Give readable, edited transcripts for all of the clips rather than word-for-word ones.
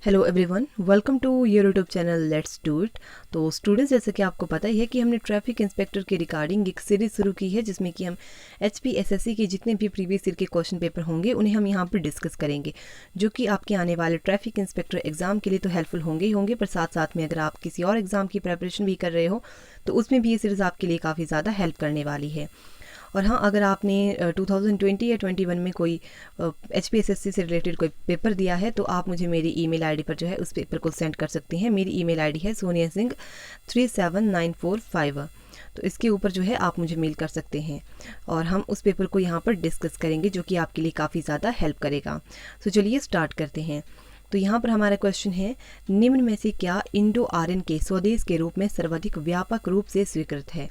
Hello everyone, welcome to your YouTube channel let's do it. तो students, जैसे कि आपको पता ही है कि हमने ट्रैफिक इंस्पेक्टर के रिगार्डिंग एक सीरीज शुरू की है जिसमें कि हम एचपीएसएससी के जितने भी प्रीवियस ईयर के क्वेश्चन पेपर होंगे उन्हें हम यहाँ पर डिस्कस करेंगे, जो कि आपके आने वाले ट्रैफिक इंस्पेक्टर एग्जाम के लिए तो हेल्पफुल होंगे ही होंगे, पर साथ साथ में अगर आप किसी और एग्जाम की प्रेपरेशन भी कर रहे हो तो उसमें भी ये सीरीज़ आपके लिए काफ़ी ज़्यादा हेल्प करने वाली है। और हाँ, अगर आपने 2020 या 21 में कोई एचपीएसएससी से रिलेटेड कोई पेपर दिया है तो आप मुझे मेरी ईमेल आईडी पर जो है उस पेपर को सेंड कर सकती हैं। मेरी ईमेल आईडी है soniasingh379451। तो इसके ऊपर जो है आप मुझे मेल कर सकते हैं और हम उस पेपर को यहाँ पर डिस्कस करेंगे, जो कि आपके लिए काफ़ी ज़्यादा हेल्प करेगा। तो चलिए स्टार्ट करते हैं। तो यहाँ पर हमारा क्वेश्चन है, निम्न में से क्या इंडो आर्यन के स्वदेश के रूप में सर्वाधिक व्यापक रूप से स्वीकृत है।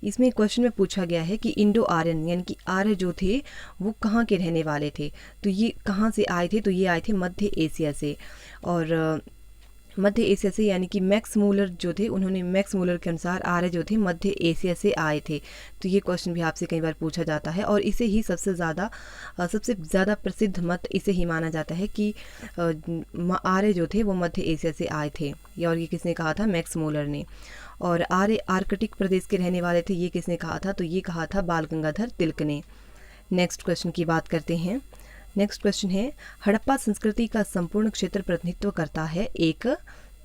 इसमें क्वेश्चन में पूछा गया है कि इंडो आर्यन यानी कि आर्य जो थे वो कहाँ के रहने वाले थे, तो ये कहाँ से आए थे, तो ये आए थे मध्य एशिया से। और मध्य एशिया से यानी कि मैक्स मूलर जो थे, उन्होंने मैक्स मूलर के अनुसार आर्य जो थे मध्य एशिया से आए थे। तो ये क्वेश्चन भी आपसे कई बार पूछा जाता है और इसे ही सबसे ज़्यादा प्रसिद्ध मत इसे ही माना जाता है कि आर्य जो थे वो मध्य एशिया से आए थे। और ये किसने कहा था? मैक्स मूलर ने। और आर्य आर्कटिक प्रदेश के रहने वाले थे, ये किसने कहा था? तो ये कहा था बाल गंगाधर तिलक ने। नेक्स्ट क्वेश्चन की बात करते हैं। नेक्स्ट क्वेश्चन है, हड़प्पा संस्कृति का संपूर्ण क्षेत्र प्रतिनिधित्व करता है एक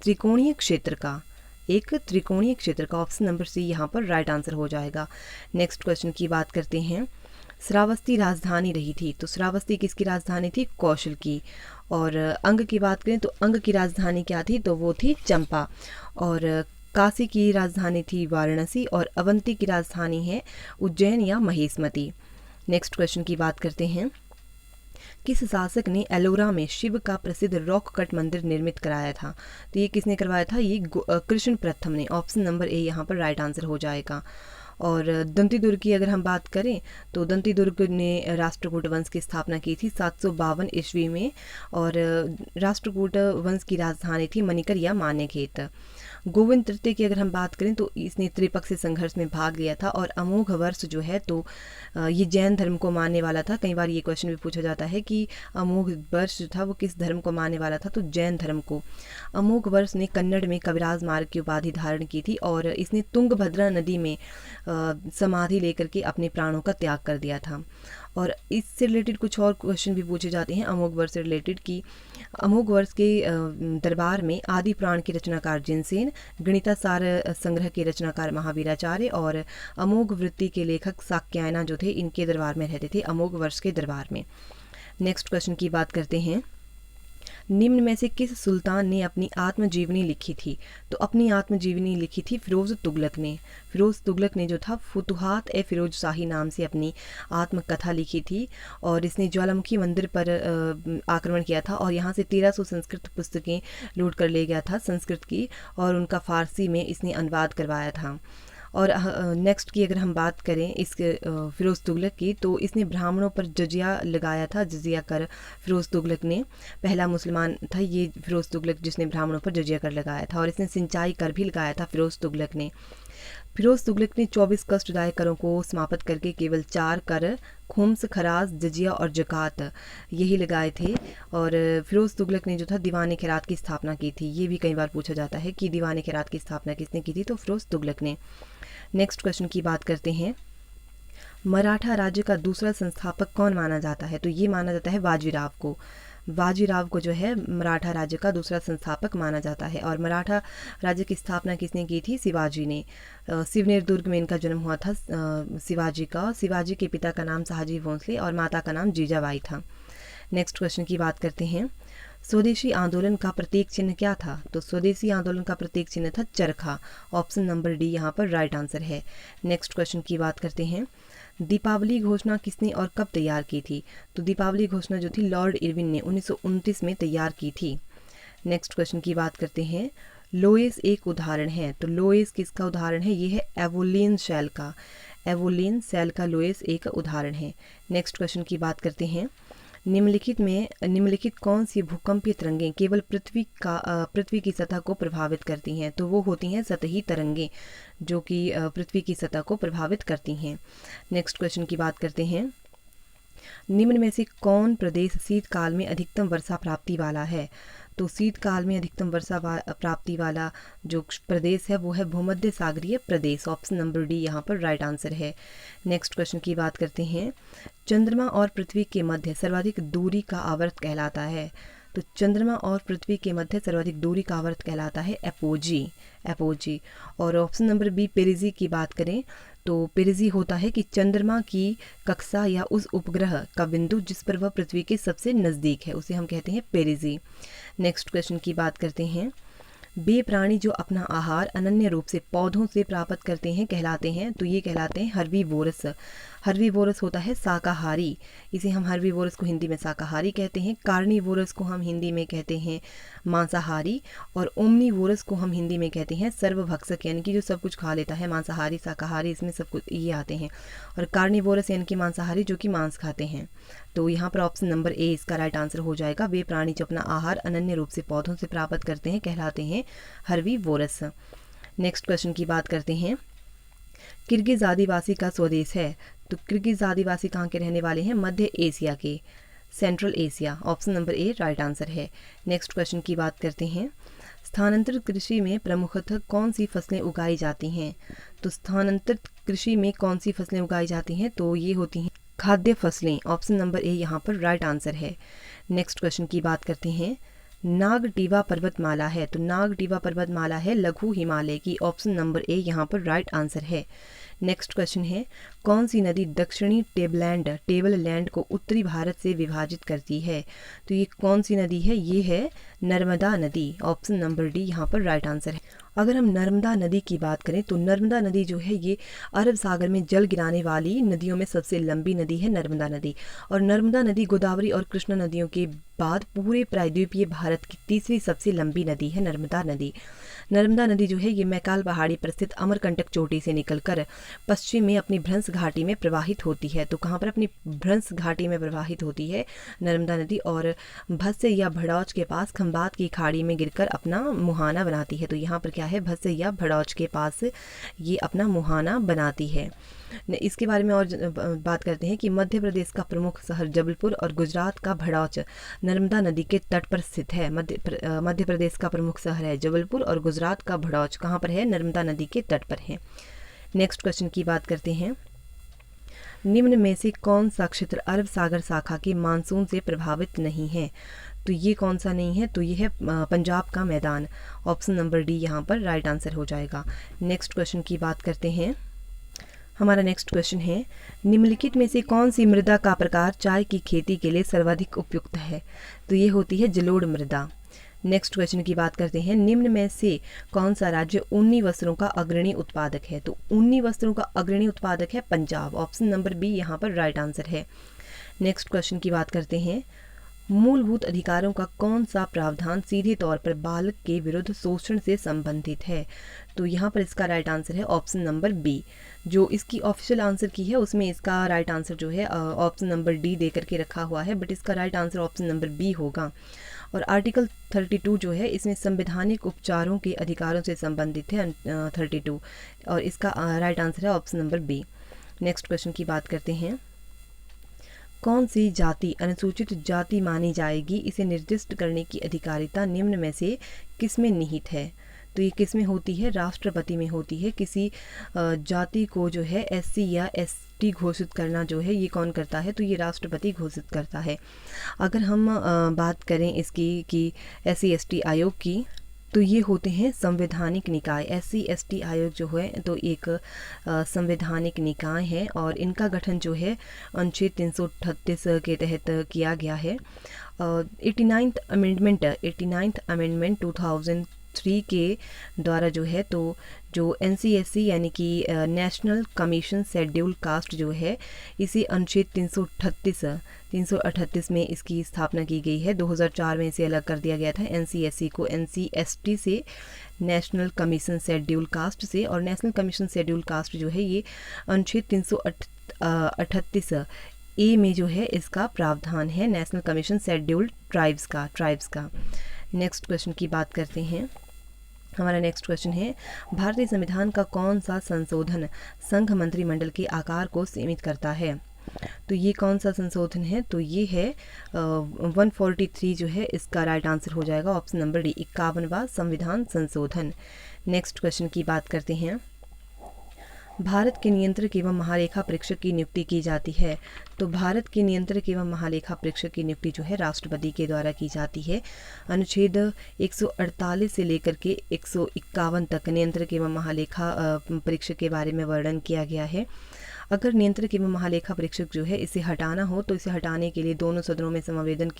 त्रिकोणीय क्षेत्र का। एक त्रिकोणीय क्षेत्र का, ऑप्शन नंबर सी यहाँ पर राइट आंसर हो जाएगा। नेक्स्ट क्वेश्चन की बात करते हैं, श्रावस्ती राजधानी रही थी, तो श्रावस्ती किसकी राजधानी थी? कौशल की। और अंग की बात करें तो अंग की राजधानी क्या थी? तो वो थी चंपा। और काशी की राजधानी थी वाराणसी और अवंती की राजधानी है उज्जैन या महेशमती। नेक्स्ट क्वेश्चन की बात करते हैं, किस शासक ने एलोरा में शिव का प्रसिद्ध रॉक कट मंदिर निर्मित कराया था? तो ये किसने करवाया था? ये कृष्ण प्रथम ने। ऑप्शन नंबर ए यहाँ पर राइट आंसर हो जाएगा। और दंती दुर्ग की अगर हम बात करें तो दंती दुर्ग ने राष्ट्रकूट वंश की स्थापना की थी 752 ईस्वी में। और राष्ट्रकूट वंश की राजधानी थी मणिकर या मान्यखेत। गोविंद तृतीय की अगर हम बात करें तो इसने त्रिपक्षीय संघर्ष में भाग लिया था। और अमोघ वर्ष जो है तो ये जैन धर्म को मानने वाला था। कई बार ये क्वेश्चन भी पूछा जाता है कि अमोघ वर्ष जो था वो किस धर्म को मानने वाला था, तो जैन धर्म को। अमोघ वर्ष ने कन्नड़ में कविराज मार्ग की उपाधि धारण की थी और इसने तुंगभद्रा नदी में समाधि लेकर के अपने प्राणों का त्याग कर दिया था। और इससे रिलेटेड कुछ और क्वेश्चन भी पूछे जाते हैं अमोघ वर्ष से रिलेटेड कि अमोघ वर्ष के दरबार में आदि पुराण के रचनाकार जिनसेन, गणितासार संग्रह के रचनाकार महावीराचार्य और अमोघ वृत्ति के लेखक साक्यायना जो थे, इनके दरबार में रहते थे, अमोघ वर्ष के दरबार में। नेक्स्ट क्वेश्चन की बात करते हैं, निम्न में से किस सुल्तान ने अपनी आत्मजीवनी लिखी थी? तो अपनी आत्मजीवनी लिखी थी फिरोज तुगलक ने। फिरोज तुगलक ने जो था फुतुहात ए फिरोज शाही नाम से अपनी आत्मकथा लिखी थी। और इसने ज्वालामुखी मंदिर पर आक्रमण किया था और यहाँ से 1300 संस्कृत पुस्तकें लूट कर ले गया था संस्कृत की, और उनका फारसी में इसने अनुवाद करवाया था। और नेक्स्ट की अगर हम बात करें इसके फिरोज़ तुगलक की, तो इसने ब्राह्मणों पर जजिया लगाया था। जजिया कर फिरोज़ तुगलक ने पहला मुसलमान था ये फिरोज़ तुगलक जिसने ब्राह्मणों पर जजिया कर लगाया था। और इसने सिंचाई कर भी लगाया था फिरोज़ तुगलक ने। फिरोज़ तुगलक ने 24 कष्टदायक करों को समाप्त करके केवल 4 कर खुम्स, खराज, जजिया और जक़ात यही लगाए थे। और फिरोज़ तुगलक ने जो था दीवान खैरात की स्थापना की थी। ये भी कई बार पूछा जाता है कि दीवान खैरात की स्थापना किसने की थी, तो फिरोज़ तुगलक ने। नेक्स्ट क्वेश्चन की बात करते हैं, मराठा राज्य का दूसरा संस्थापक कौन माना जाता है? तो ये माना जाता है बाजीराव को। बाजीराव को जो है मराठा राज्य का दूसरा संस्थापक माना जाता है। और मराठा राज्य की स्थापना किसने की थी? शिवाजी ने। सिवनेर दुर्ग में इनका जन्म हुआ था शिवाजी का। शिवाजी के पिता का नाम शाहजी भोंसले और माता का नाम जीजाबाई था। नेक्स्ट क्वेश्चन की बात करते हैं, स्वदेशी आंदोलन का प्रतीक चिन्ह क्या था? तो स्वदेशी आंदोलन का प्रतीक चिन्ह था चरखा। ऑप्शन नंबर डी यहाँ पर राइट आंसर है। नेक्स्ट क्वेश्चन की बात करते हैं, दीपावली घोषणा किसने और कब तैयार की थी? तो दीपावली घोषणा जो थी लॉर्ड इरविन ने 1929 में तैयार की थी। नेक्स्ट क्वेश्चन की बात करते हैं, लोएस एक उदाहरण है। तो लोएस किसका उदाहरण है? ये है एवोलिन शैल का। एवोलिन शैल का लोएस एक उदाहरण है। नेक्स्ट क्वेश्चन की बात करते हैं, निम्नलिखित कौन सी भूकंपीय तरंगें केवल पृथ्वी की सतह को प्रभावित करती हैं? तो वो होती हैं सतही तरंगें, जो कि पृथ्वी की सतह को प्रभावित करती हैं। नेक्स्ट क्वेश्चन की बात करते हैं, निम्न में से कौन प्रदेश शीतकाल में अधिकतम वर्षा प्राप्ति वाला है? तो शीतकाल में अधिकतम वर्षा प्राप्ति वाला जो प्रदेश है वो है भूमध्य सागरीय प्रदेश। ऑप्शन नंबर डी यहाँ पर राइट आंसर है। नेक्स्ट क्वेश्चन की बात करते हैं। चंद्रमा और पृथ्वी के मध्य सर्वाधिक दूरी का आवर्त कहलाता है? तो चंद्रमा और पृथ्वी के मध्य सर्वाधिक दूरी का आवर्त कहलाता है एपोजी। एपोजी। और ऑप्शन नंबर बी पेरिजी की बात करें तो पेरिजी होता है कि चंद्रमा की कक्षा या उस उपग्रह का बिंदु जिस पर वह पृथ्वी के सबसे नज़दीक है उसे हम कहते हैं पेरिजी। नेक्स्ट क्वेश्चन की बात करते हैं। वे प्राणी जो अपना आहार अनन्य रूप से पौधों से प्राप्त करते हैं कहलाते हैं? तो ये कहलाते हैं हर्बीवोरस। हर्बीवोरस होता है शाकाहारी, इसे हम हर्बीवोरस को हिंदी में शाकाहारी कहते हैं। कार्निवोरस को हम हिंदी में कहते हैं मांसाहारी, और ओमनीवोरस को हम हिंदी में कहते हैं सर्वभक्षक, यानी कि जो सब कुछ खा लेता है। मांसाहारी, शाकाहारी, इसमें सब कुछ ये आते हैं। और कार्निवोरस यानी कि मांसाहारी जो कि मांस खाते हैं। तो यहाँ पर ऑप्शन नंबर ए इसका राइट आंसर हो जाएगा। वे प्राणी जो अपना आहार अनन्य रूप से पौधों से प्राप्त करते हैं कहलाते हैं हर्बीवोरस। नेक्स्ट क्वेश्चन की बात करते हैं। किर्गिज आदिवासी का स्वदेश है? तो किर्गिज आदिवासी कहाँ के रहने वाले हैं? मध्य एशिया के, central Asia. Option number A right answer है। नेक्स्ट क्वेश्चन की बात करते हैं। स्थानांतरित कृषि में प्रमुखतः कौन सी फसलें उगाई जाती हैं? तो स्थानांतरित कृषि में कौन सी फसलें उगाई जाती हैं? तो ये होती हैं खाद्य फसलें। ऑप्शन नंबर ए यहाँ पर राइट आंसर है। नेक्स्ट क्वेश्चन की बात करते हैं। नागटीवा पर्वतमाला है? तो नागटीवा पर्वतमाला है लघु हिमालय की। ऑप्शन नंबर ए यहाँ पर राइट आंसर है। नेक्स्ट क्वेश्चन है। कौन सी नदी दक्षिणी टेबल लैंड को उत्तरी भारत से विभाजित करती है? तो ये कौन सी नदी है? ये है नर्मदा नदी। ऑप्शन नंबर डी यहाँ पर राइट आंसर है। अगर हम नर्मदा नदी की बात करें तो नर्मदा नदी जो है ये अरब सागर में जल गिराने वाली नदियों में सबसे लंबी नदी है नर्मदा नदी। और नर्मदा नदी गोदावरी और कृष्णा नदियों के बाद पूरे प्रायद्वीपीय भारत की तीसरी सबसे लंबी नदी है नर्मदा नदी। नर्मदा नदी जो है ये मैकाल पहाड़ी पर स्थित अमरकंटक चोटी से निकलकर पश्चिम में अपनी भ्रंश घाटी में प्रवाहित होती है। तो कहाँ पर? अपनी भ्रंश घाटी में प्रवाहित होती है नर्मदा नदी, और भस्य या भड़ौच के पास खंबात की खाड़ी में गिरकर अपना मुहाना बनाती है। तो यहाँ पर क्या है? भस्य या भड़ौच के पास ये अपना मुहाना बनाती है। इसके बारे में और बात करते हैं कि मध्य प्रदेश का प्रमुख शहर जबलपुर और गुजरात का भड़ौच नर्मदा नदी के तट पर स्थित है। मध्य प्रदेश का प्रमुख शहर है जबलपुर और गुजरात का भड़ौच कहाँ पर है? नर्मदा नदी के तट पर है। नेक्स्ट क्वेश्चन की बात करते हैं। निम्न में से कौन सा क्षेत्र अरब सागर शाखा के मानसून से प्रभावित नहीं है? तो ये कौन सा नहीं है? तो ये है पंजाब का मैदान। ऑप्शन नंबर डी यहाँ पर राइट आंसर हो जाएगा। नेक्स्ट क्वेश्चन की बात करते हैं। हमारा नेक्स्ट क्वेश्चन है। निम्नलिखित में से कौन सी मृदा का प्रकार चाय की खेती के लिए सर्वाधिक उपयुक्त है? तो ये होती है जलोढ़ मृदा। नेक्स्ट क्वेश्चन की बात करते हैं। निम्न में से कौन सा राज्य ऊनी वस्त्रों का अग्रणी उत्पादक है? तो ऊनी वस्त्रों का अग्रणी उत्पादक है पंजाब। ऑप्शन नंबर बी यहाँ पर राइट आंसर है। नेक्स्ट क्वेश्चन की बात करते हैं। मूलभूत अधिकारों का कौन सा प्रावधान सीधे तौर पर बालक के विरुद्ध शोषण से संबंधित है? तो यहाँ पर इसका राइट आंसर है ऑप्शन नंबर बी। जो इसकी ऑफिशियल आंसर की है उसमें इसका राइट आंसर जो है ऑप्शन नंबर डी दे करके रखा हुआ है, बट इसका right answer option number B होगा। और आर्टिकल 32 जो है इसमें संवैधानिक उपचारों के अधिकारों से संबंधित है 32, और इसका राइट आंसर है option number B. Next question की बात करते हैं। कौन सी जाति अनुसूचित जाति मानी जाएगी, इसे निर्दिष्ट करने की अधिकारिता निम्न में से किसमें निहित है? तो ये किस में होती है? राष्ट्रपति में होती है। किसी जाति को जो है एससी या एसटी घोषित करना जो है ये कौन करता है? तो ये राष्ट्रपति घोषित करता है। अगर हम बात करें इसकी कि एससी एसटी आयोग की, तो ये होते हैं संवैधानिक निकाय। एससी एसटी आयोग जो है तो एक संवैधानिक निकाय है, और इनका गठन जो है अनुच्छेद 338 के तहत किया गया है। 89th अमेंडमेंट 2003 के द्वारा जो है तो जो NCSC यानी कि नेशनल कमीशन शेड्यूल कास्ट जो है इसे अनुच्छेद 338 में इसकी स्थापना की गई है। 2004 में इसे अलग कर दिया गया था NCSC को NCST से, नेशनल कमीशन शेड्यूल कास्ट से। और नेशनल कमीशन शेड्यूल कास्ट जो है ये अनुच्छेद 338 ए में जो है इसका प्रावधान है नेशनल कमीशन शेड्यूल ट्राइब्स का। नेक्स्ट क्वेश्चन की बात करते हैं। हमारा नेक्स्ट क्वेश्चन है। भारतीय संविधान का कौन सा संशोधन संघ मंत्रिमंडल के आकार को सीमित करता है? तो ये कौन सा संशोधन है? तो ये है 143 जो है इसका राइट आंसर हो जाएगा ऑप्शन नंबर डी, 51वां संविधान संशोधन। नेक्स्ट क्वेश्चन की बात करते हैं। भारत के नियंत्रक एवं महालेखा परीक्षक की नियुक्ति की जाती है। तो भारत के नियंत्रक एवं महालेखा परीक्षक की नियुक्ति जो है राष्ट्रपति के द्वारा की जाती है। अनुच्छेद 148 से लेकर के 151 तक नियंत्रक एवं महालेखा परीक्षक के बारे में वर्णन किया गया है। अगर नियंत्रक एवं महालेखा परीक्षक जो है इसे हटाना हो तो इसे हटाने के लिए दोनों सदनों में समावेदन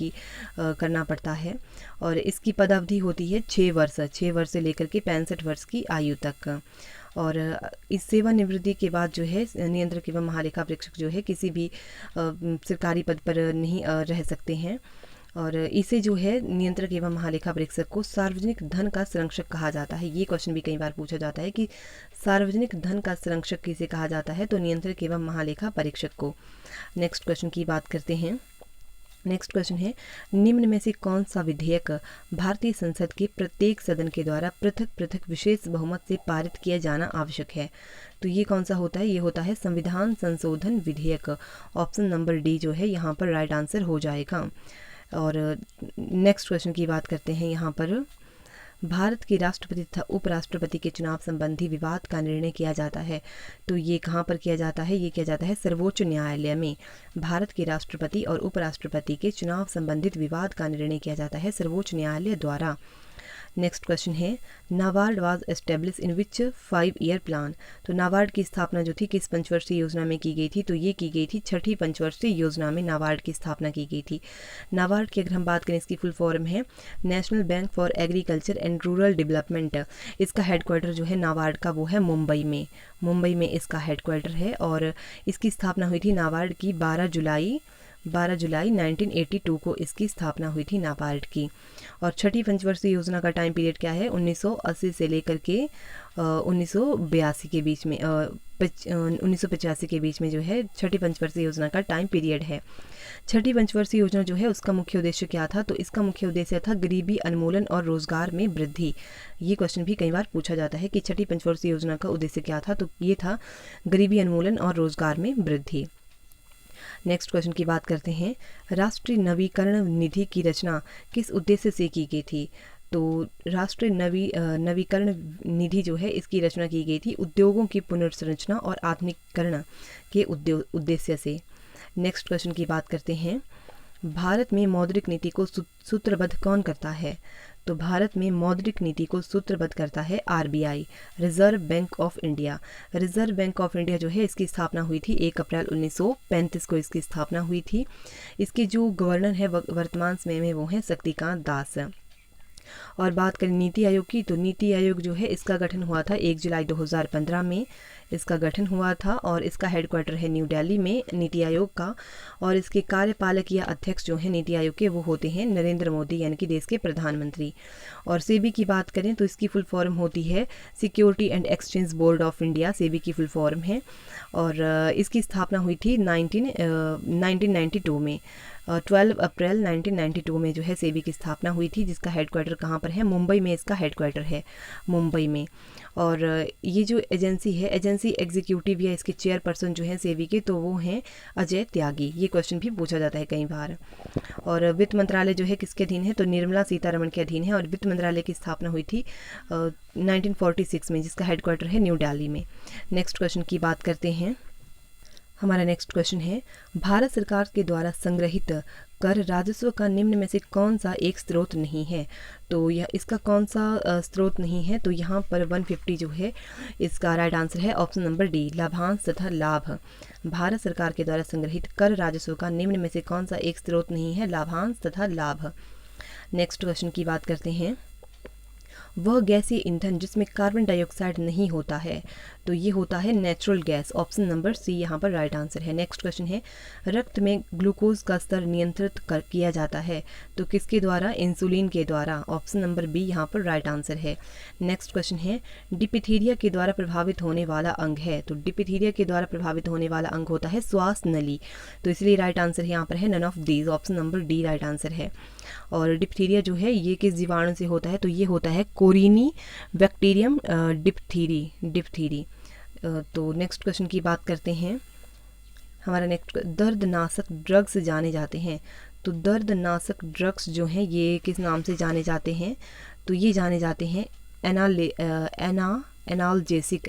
करना पड़ता है और इसकी पदावधि होती है 6 वर्ष से लेकर के 65 वर्ष की आयु तक। और इस सेवानिवृत्ति के बाद जो है नियंत्रक एवं महालेखा परीक्षक जो है किसी भी सरकारी पद पर नहीं रह सकते हैं। और इसे जो है नियंत्रक एवं महालेखा परीक्षक को सार्वजनिक धन का संरक्षक कहा जाता है। ये क्वेश्चन भी कई बार पूछा जाता है कि सार्वजनिक धन का संरक्षक किसे कहा जाता है? तो नियंत्रक एवं महालेखा परीक्षक को। नेक्स्ट क्वेश्चन की बात करते हैं। नेक्स्ट क्वेश्चन है, निम्न में से कौन सा विधेयक भारतीय संसद के प्रत्येक सदन के द्वारा पृथक पृथक विशेष बहुमत से पारित किया जाना आवश्यक है? तो ये कौन सा होता है? ये होता है संविधान संशोधन विधेयक। ऑप्शन नंबर डी जो है यहाँ पर राइट आंसर हो जाएगा। और नेक्स्ट क्वेश्चन की बात करते हैं। यहाँ पर भारत के राष्ट्रपति तथा उपराष्ट्रपति के चुनाव संबंधी विवाद का निर्णय किया जाता है। तो ये कहाँ पर किया जाता है? ये किया जाता है सर्वोच्च न्यायालय में। भारत के राष्ट्रपति और उपराष्ट्रपति के चुनाव संबंधित विवाद का निर्णय किया जाता है सर्वोच्च न्यायालय द्वारा। नेक्स्ट क्वेश्चन है, NABARD was establish in which 5-ईयर प्लान? तो नाबार्ड की स्थापना जो थी किस पंचवर्षीय योजना में की गई थी? तो ये की गई थी 6ठी पंचवर्षीय योजना में नाबार्ड की स्थापना की गई थी। नाबार्ड की अगर हम बात करें इसकी फुल फॉर्म है national bank for agriculture and rural development. इसका हेडक्वार्टर जो है नाबार्ड का वो है मुंबई में इसका हेडक्वार्टर है। और इसकी स्थापना हुई थी नाबार्ड की 12 जुलाई 1982 को इसकी स्थापना हुई थी नाबार्ड की। और 6ठी पंचवर्षीय योजना का टाइम पीरियड क्या है? 1980 से लेकर के 1982 के बीच में 1985 के बीच में जो है 6ठी पंचवर्षीय योजना का टाइम पीरियड है। 6ठी पंचवर्षीय योजना जो है उसका मुख्य उद्देश्य क्या था? तो इसका मुख्य उद्देश्य था गरीबी उन्मूलन और रोजगार में वृद्धि। ये क्वेश्चन भी कई बार पूछा जाता है कि 6ठी पंचवर्षीय योजना का उद्देश्य क्या था? तो ये था गरीबी उन्मूलन और रोजगार में वृद्धि। नेक्स्ट क्वेश्चन की बात करते हैं। राष्ट्रीय नवीकरण निधि की रचना किस उद्देश्य से की गई थी? तो राष्ट्रीय नवीकरण निधि जो है इसकी रचना की गई थी उद्योगों की पुनर्संरचना और आधुनिकीकरण के उद्देश्य से। नेक्स्ट क्वेश्चन की बात करते हैं। भारत में मौद्रिक नीति को सूत्रबद्ध कौन करता है? तो भारत में मौद्रिक नीति को सूत्रबद्ध करता है RBI, reserve bank of India. Reserve bank of India जो है इसकी स्थापना हुई थी 1 अप्रैल 1935 को इसकी स्थापना हुई थी। इसके जो गवर्नर है वर्तमान समय में वो हैं शक्तिकांत दास। और बात करें नीति आयोग की, तो नीति आयोग जो है इसका गठन हुआ था 1 जुलाई 2015 में इसका गठन हुआ था। और इसका हेडक्वार्टर है न्यू दिल्ली में नीति आयोग का। और इसके कार्यपालक या अध्यक्ष जो हैं नीति आयोग के वो होते हैं नरेंद्र मोदी, यानी कि देश के प्रधानमंत्री। और सेबी की बात करें तो इसकी फुल फॉर्म होती है security and exchange board of India, SEBI की फुल फॉर्म है। और इसकी स्थापना हुई थी 1992 में 12 अप्रैल 1992 में जो है सेबी की स्थापना हुई थी, जिसका हेडक्वार्टर कहाँ पर है? मुंबई में इसका हेडक्वार्टर है, मुंबई में। और ये जो एजेंसी है, एजेंसी एग्जीक्यूटिव या इसके चेयरपर्सन जो हैं सेबी के, तो वो हैं अजय त्यागी। ये क्वेश्चन भी पूछा जाता है कई बार। और वित्त मंत्रालय जो है किसके अधीन है? तो निर्मला सीतारमण के अधीन है। और वित्त मंत्रालय की स्थापना हुई थी 1946 में, जिसका हेडक्वार्टर है न्यू दिल्ली में। नेक्स्ट क्वेश्चन की बात करते हैं। हमारा नेक्स्ट क्वेश्चन है, भारत सरकार के द्वारा संग्रहित कर राजस्व का निम्न में से कौन सा एक स्रोत नहीं है? तो यह इसका कौन सा स्रोत नहीं है? तो यहाँ पर 150 जो है इसका राइट आंसर है ऑप्शन नंबर डी, लाभांश तथा लाभ। भारत सरकार के द्वारा संग्रहित कर राजस्व का निम्न में से कौन सा एक स्रोत नहीं है? लाभांश तथा लाभ। नेक्स्ट क्वेश्चन की बात करते हैं। वह गैसीय ईंधन जिसमें कार्बन डाइऑक्साइड नहीं होता है, तो ये होता है natural gas. Option number C यहाँ पर राइट आंसर है। नेक्स्ट क्वेश्चन है, रक्त में ग्लूकोज का स्तर नियंत्रित किया जाता है, तो किसके द्वारा? इंसुलिन के द्वारा। ऑप्शन नंबर बी यहाँ पर राइट आंसर है। नेक्स्ट क्वेश्चन है, डिप्थीरिया के द्वारा प्रभावित होने वाला अंग है, तो डिप्थीरिया के द्वारा प्रभावित होने वाला अंग होता है श्वास नली, तो इसलिए राइट आंसर यहाँ पर है none of these. Option number D right answer है। और डिप्थीरिया जो है ये किस जीवाणु से होता है? तो ये होता है कोरिनी बैक्टीरियम डिप्थीरी। तो नेक्स्ट क्वेश्चन की बात करते हैं। हमारा नेक्स्ट, दर्दनाशक ड्रग्स जाने जाते हैं। तो दर्दनाशक ड्रग्स जो हैं ये किस नाम से जाने जाते हैं? तो ये जाने जाते हैं एनाल्जेसिक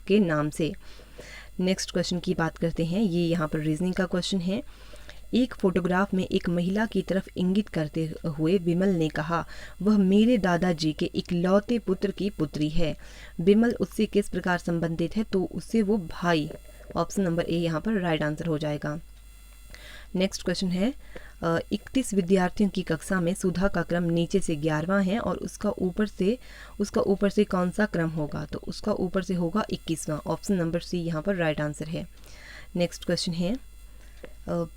के नाम से। नेक्स्ट क्वेश्चन की बात करते हैं, ये यहाँ पर रीजनिंग का क्वेश्चन है। एक फोटोग्राफ में एक महिला की तरफ इंगित करते हुए विमल ने कहा, वह मेरे दादाजी के इकलौते पुत्र की पुत्री है। विमल उससे किस प्रकार संबंधित है? तो उससे वो भाई। ऑप्शन नंबर ए यहाँ पर राइट आंसर हो जाएगा। नेक्स्ट क्वेश्चन है, 31 विद्यार्थियों की कक्षा में सुधा का क्रम नीचे से 11वां है और उसका ऊपर से कौन सा क्रम होगा? तो उसका ऊपर से होगा 21वां। ऑप्शन नंबर सी यहाँ पर राइट आंसर है। नेक्स्ट क्वेश्चन है,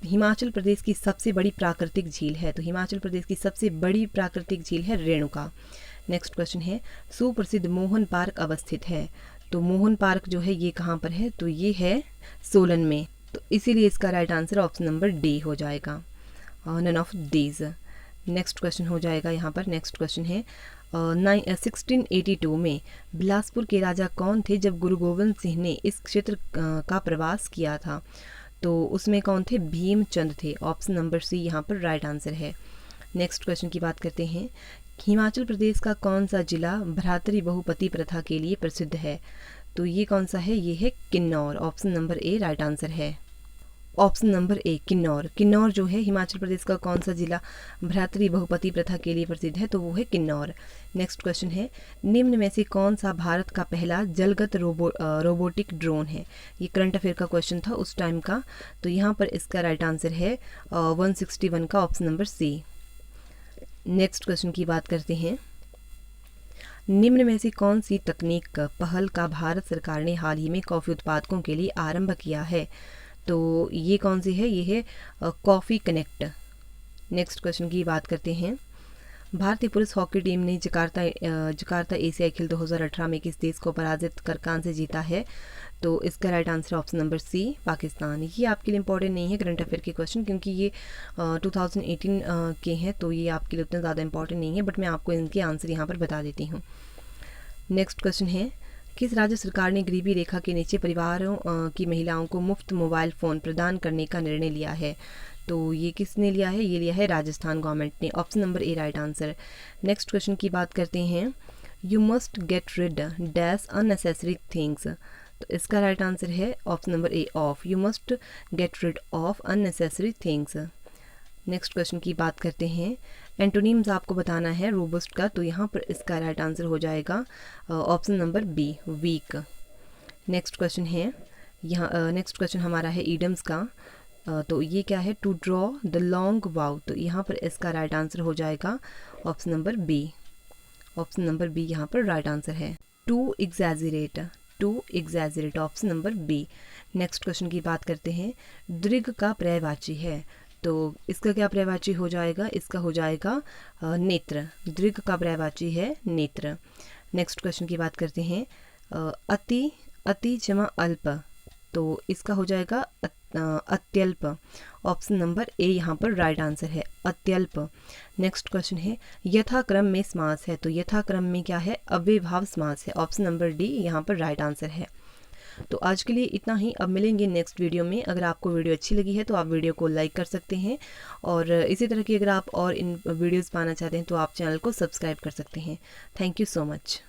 हिमाचल प्रदेश की सबसे बड़ी प्राकृतिक झील है। तो हिमाचल प्रदेश की सबसे बड़ी प्राकृतिक झील है रेणुका। नेक्स्ट क्वेश्चन है, सुप्रसिद्ध मोहन पार्क अवस्थित है। तो मोहन पार्क जो है ये कहाँ पर है? तो ये है सोलन में। तो इसीलिए इसका right answer option number D हो जाएगा, none of these. Next question हो जाएगा यहाँ पर। नेक्स्ट क्वेश्चन है, 1682 में बिलासपुर के राजा कौन थे जब गुरु गोविंद सिंह ने इस क्षेत्र का प्रवास किया था? तो उसमें कौन थे? भीमचंद थे। ऑप्शन नंबर सी यहाँ पर राइट आंसर है। नेक्स्ट क्वेश्चन की बात करते हैं, हिमाचल प्रदेश का कौन सा जिला भ्रातृ बहुपति प्रथा के लिए प्रसिद्ध है? तो ये कौन सा है? ये है Kinnaur. Option number A right answer है। Option number A Kinnaur. Kinnaur जो है हिमाचल प्रदेश का कौन सा जिला भ्रातृ बहुपति प्रथा के लिए प्रसिद्ध है? तो वो है किन्नौर। नेक्स्ट क्वेश्चन है, निम्न में से कौन सा भारत का पहला जलगत रोबोटिक ड्रोन है? ये करंट अफेयर का क्वेश्चन था उस टाइम का। तो यहाँ पर इसका राइट आंसर है 161 का option number C. Next question की बात करते हैं, निम्न में से कौन सी तकनीक पहल का भारत सरकार ने हाल ही में कॉफ़ी उत्पादकों के लिए आरंभ किया है? तो ये कौन सी है? ये है कॉफ़ी कनेक्ट। नेक्स्ट क्वेश्चन की बात करते हैं, भारतीय पुरुष हॉकी टीम ने जकार्ता एशियाई खेल 2018 में किस देश को पराजित कर कांस्य जीता है? तो इसका right answer option number C Pakistan. ये आपके लिए इंपॉर्टेंट नहीं है करंट अफेयर के क्वेश्चन, क्योंकि ये 2018 के हैं, तो ये आपके लिए उतना ज़्यादा इंपॉर्टेंट नहीं है, बट मैं आपको इनके आंसर यहाँ पर बता देती हूँ। नेक्स्ट क्वेश्चन है, किस राज्य सरकार ने गरीबी रेखा के नीचे परिवारों की महिलाओं को मुफ्त मोबाइल फ़ोन प्रदान करने का निर्णय लिया है? तो ये किसने लिया है? ये लिया है राजस्थान गवर्नमेंट ने। Option number A right answer. Next question की बात करते हैं, you must get rid dash unnecessary things. तो इसका राइट आंसर है option number A off. You must get rid of unnecessary things. Next question की बात करते हैं, एंटोनिम्स आपको बताना है रोबस्ट का। तो यहाँ पर इसका राइट आंसर हो जाएगा option number be weak. Next question है, यहाँ नेक्स्ट क्वेश्चन हमारा है ईडम्स का। तो ये क्या है? To draw the long bow. तो यहाँ पर इसका राइट आंसर हो जाएगा option number B. Option number B यहाँ पर राइट आंसर है। To exaggerate option number B. Next question की बात करते हैं, दीर्घ का पर्यायवाची है। तो इसका क्या पर्यायवाची हो जाएगा? इसका हो जाएगा नेत्र। दीर्घ का पर्यायवाची है नेत्र। नेक्स्ट क्वेश्चन की बात करते हैं, अति जमा अल्प। तो इसका हो जाएगा अत्यल्प। ऑप्शन नंबर ए यहाँ पर राइट आंसर है, अत्यल्प। नेक्स्ट क्वेश्चन है, यथाक्रम में समास है। तो यथाक्रम में क्या है? अव्ययभाव समास है। ऑप्शन नंबर डी यहाँ पर राइट आंसर है। तो आज के लिए इतना ही। अब मिलेंगे नेक्स्ट वीडियो में। अगर आपको वीडियो अच्छी लगी है तो आप वीडियो को लाइक कर सकते हैं, और इसी तरह की अगर आप और इन वीडियोस पाना चाहते हैं तो आप चैनल को सब्सक्राइब कर सकते हैं। Thank you so much.